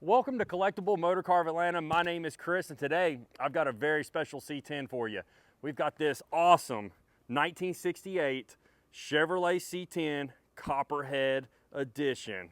Welcome to Collectible Motorcar of Atlanta. My name is Chris, and today I've got a very special C10 for you. We've got this awesome 1968 Chevrolet C10 Copperhead Edition.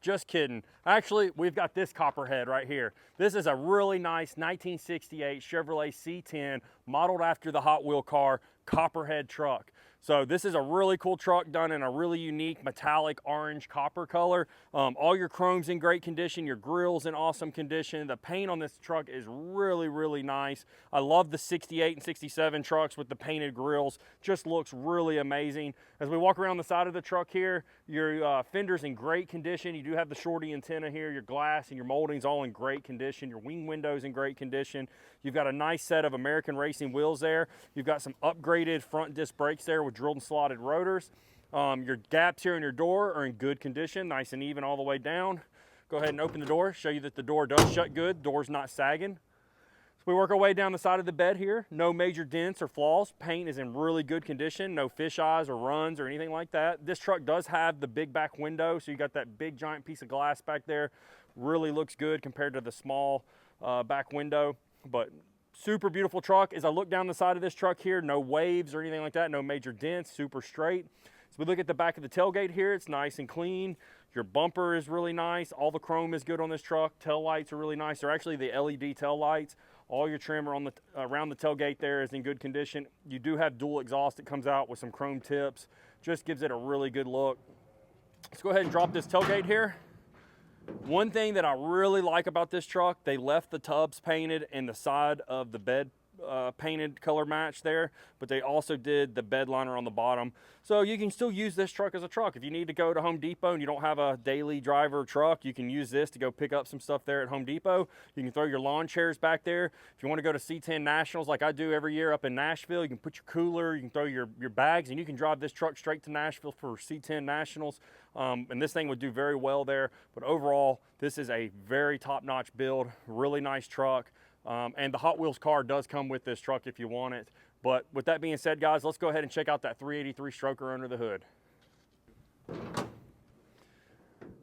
Just kidding. Actually, we've got this Copperhead right here. This is a really nice 1968 Chevrolet C10 modeled after the Hot Wheel car Copperhead truck. So this is a really cool truck done in a really unique metallic orange copper color. All your chrome's in great condition, your grill's in awesome condition. The paint on this truck is really, really nice. I love the 68 and 67 trucks with the painted grills. Just looks really amazing. As we walk around the side of the truck here, your fender's in great condition. You do have the shorty antenna here, your glass and your molding's all in great condition. Your wing window's in great condition. You've got a nice set of American racing wheels there. You've got some upgraded front disc brakes there with drilled and slotted rotors. Your gaps here in your door are in good condition, nice and even all the way down. Go ahead and open the door, show you that the door does shut good, door's not sagging. So we work our way down the side of the bed here. No major dents or flaws. Paint is in really good condition, no fish eyes or runs or anything like that. This truck does have the big back window, so you got that big giant piece of glass back there. Really looks good compared to the small back window, but super beautiful truck. As I look down the side of this truck here, no waves or anything like that, no major dents, super straight. So we look at the back of the tailgate here, it's nice and clean. Your bumper is really nice. All the chrome is good on this truck. Tail lights are really nice. They're actually the LED tail lights. All your trim on the, around the tailgate there is in good condition. You do have dual exhaust that comes out with some chrome tips. Just gives it a really good look. Let's go ahead and drop this tailgate here. One thing that I really like about this truck, they left the tubs painted and the side of the bed painted color match there, but they also did the bed liner on the bottom. So you can still use this truck as a truck. If you need to go to Home Depot and you don't have a daily driver truck, you can use this to go pick up some stuff there at Home Depot. You can throw your lawn chairs back there. If you want to go to C10 Nationals like I do every year up in Nashville, you can put your cooler, you can throw your bags, and you can drive this truck straight to Nashville for C10 Nationals. And this thing would do very well there. But overall, this is a very top-notch build, really nice truck. And the Hot Wheels car does come with this truck if you want it. But with that being said, guys, let's go ahead and check out that 383 stroker under the hood.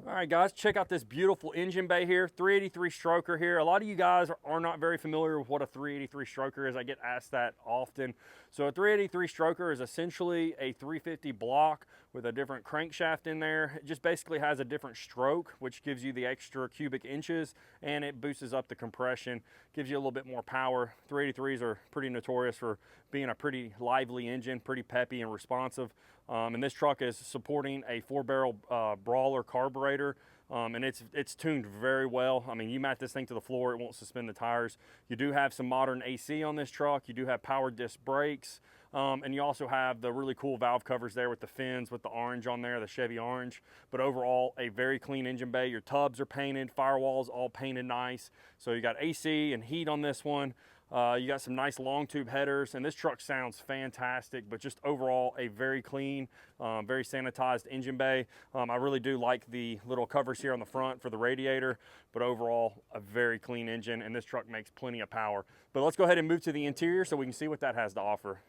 All right, guys, check out this beautiful engine bay here, 383 stroker here. A lot of you guys are not very familiar with what a 383 stroker is. I get asked that often. So a 383 stroker is essentially a 350 block with a different crankshaft in there. It just basically has a different stroke, which gives you the extra cubic inches, and it boosts up the compression, gives you a little bit more power. 383s are pretty notorious for being a pretty lively engine, pretty peppy and responsive. And this truck is supporting a 4-barrel Brawler Carburetor, and it's tuned very well. I mean, you mat this thing to the floor, it won't suspend the tires. You do have some modern AC on this truck. You do have power disc brakes, and you also have the really cool valve covers there with the fins, with the orange on there, the Chevy orange. But overall, a very clean engine bay. Your tubs are painted, firewalls all painted nice. So you got AC and heat on this one. You got some nice long tube headers, and this truck sounds fantastic, but just overall a very clean, very sanitized engine bay. I really do like the little covers here on the front for the radiator, but overall a very clean engine, and this truck makes plenty of power. But let's go ahead and move to the interior so we can see what that has to offer.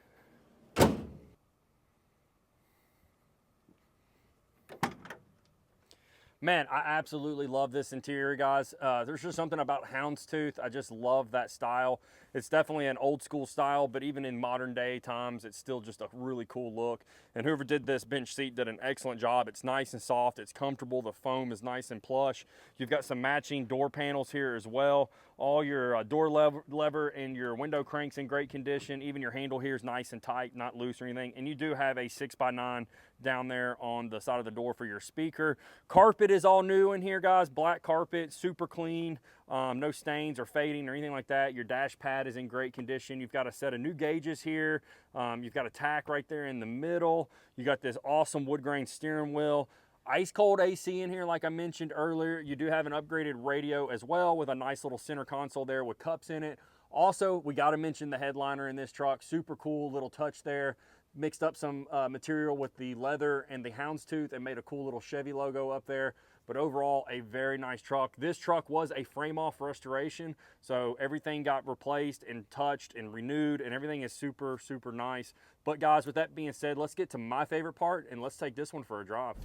Man, I absolutely love this interior, guys. There's just something about houndstooth. I just love that style. It's definitely an old school style, but even in modern day times, it's still just a really cool look. And whoever did this bench seat did an excellent job. It's nice and soft, it's comfortable, the foam is nice and plush. You've got some matching door panels here as well. All your door lever and your window cranks in great condition. Even your handle here is nice and tight, not loose or anything. And you do have a 6x9 down there on the side of the door for your speaker. Carpet is all new in here, guys. Black carpet, super clean. No stains or fading or anything like that. Your dash pad is in great condition. You've got a set of new gauges here. You've got a tack right there in the middle. You got this awesome wood grain steering wheel. Ice cold AC in here, like I mentioned earlier. You do have an upgraded radio as well with a nice little center console there with cups in it. Also, we got to mention the headliner in this truck. Super cool little touch there. Mixed up some material with the leather and the houndstooth and made a cool little Chevy logo up there. But overall, a very nice truck. This truck was a frame-off restoration, so everything got replaced and touched and renewed, and everything is super, super nice. But guys, with that being said, let's get to my favorite part, and let's take this one for a drive.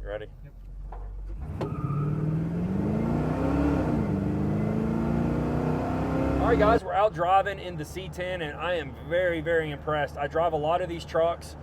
You ready? Yep. right, guys, we're out driving in the C10, and I am very, very impressed. I drive a lot of these trucks,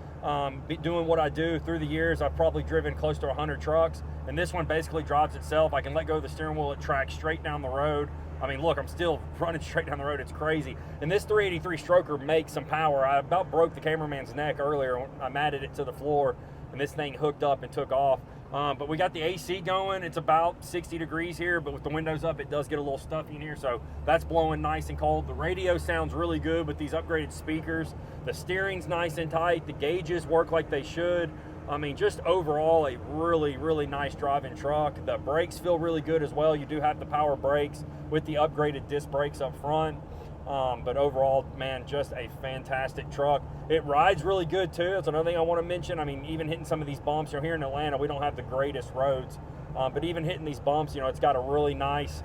doing what I do through the years. I've probably driven close to 100 trucks, and this one basically drives itself. I can let go of the steering wheel, it tracks straight down the road. I mean, look, I'm still running straight down the road. It's crazy. And this 383 stroker makes some power. I about broke the cameraman's neck earlier. I matted it to the floor, and this thing hooked up and took off. But we got the AC going. It's about 60 degrees here, but with the windows up, it does get a little stuffy in here, so that's blowing nice and cold. The radio sounds really good with these upgraded speakers. The steering's nice and tight. The gauges work like they should. I mean, just overall, a really, really nice driving truck. The brakes feel really good as well. You do have the power brakes with the upgraded disc brakes up front. But overall, man, just a fantastic truck. It rides really good too. That's another thing I want to mention. I mean, even hitting some of these bumps, you know, here in Atlanta, we don't have the greatest roads. But even hitting these bumps, you know, it's got a really nice,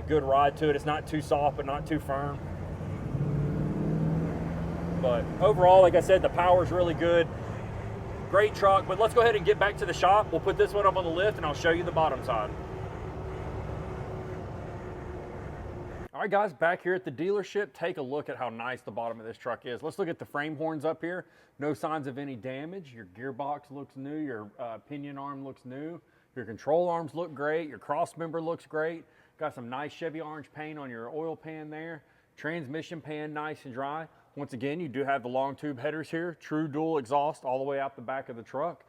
good ride to it. It's not too soft, but not too firm. But overall, like I said, the power's really good. Great truck, but let's go ahead and get back to the shop. We'll put this one up on the lift and I'll show you the bottom side. All right, guys, back here at the dealership, take a look at how nice the bottom of this truck is. Let's look at the frame horns up here. No signs of any damage. Your gearbox looks new. Your pinion arm looks new. Your control arms look great. Your cross member looks great. Got some nice Chevy orange paint on your oil pan there. Transmission pan nice and dry. Once again, you do have the long tube headers here. True dual exhaust all the way out the back of the truck.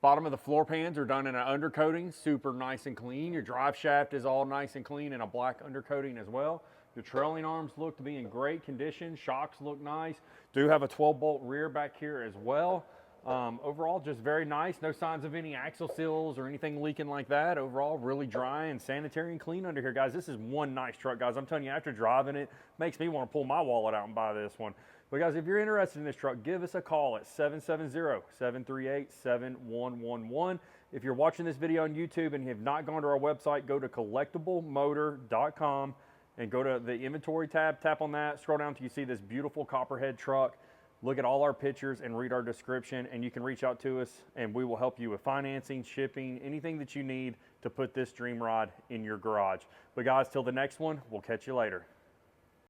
Bottom of the floor pans are done in an undercoating, super nice and clean. Your drive shaft is all nice and clean in a black undercoating as well. Your trailing arms look to be in great condition. Shocks look nice. Do have a 12-bolt rear back here as well. Overall, just very nice. No signs of any axle seals or anything leaking like that. Overall, really dry and sanitary and clean under here, guys. This is one nice truck, guys. I'm telling you, after driving it, makes me want to pull my wallet out and buy this one. But guys, if you're interested in this truck, give us a call at 770-738-7111. If you're watching this video on YouTube and you have not gone to our website, go to collectiblemotor.com and go to the inventory tab, tap on that, scroll down until you see this beautiful Copperhead truck. Look at all our pictures and read our description, and you can reach out to us and we will help you with financing, shipping, anything that you need to put this dream ride in your garage. But guys, till the next one, we'll catch you later.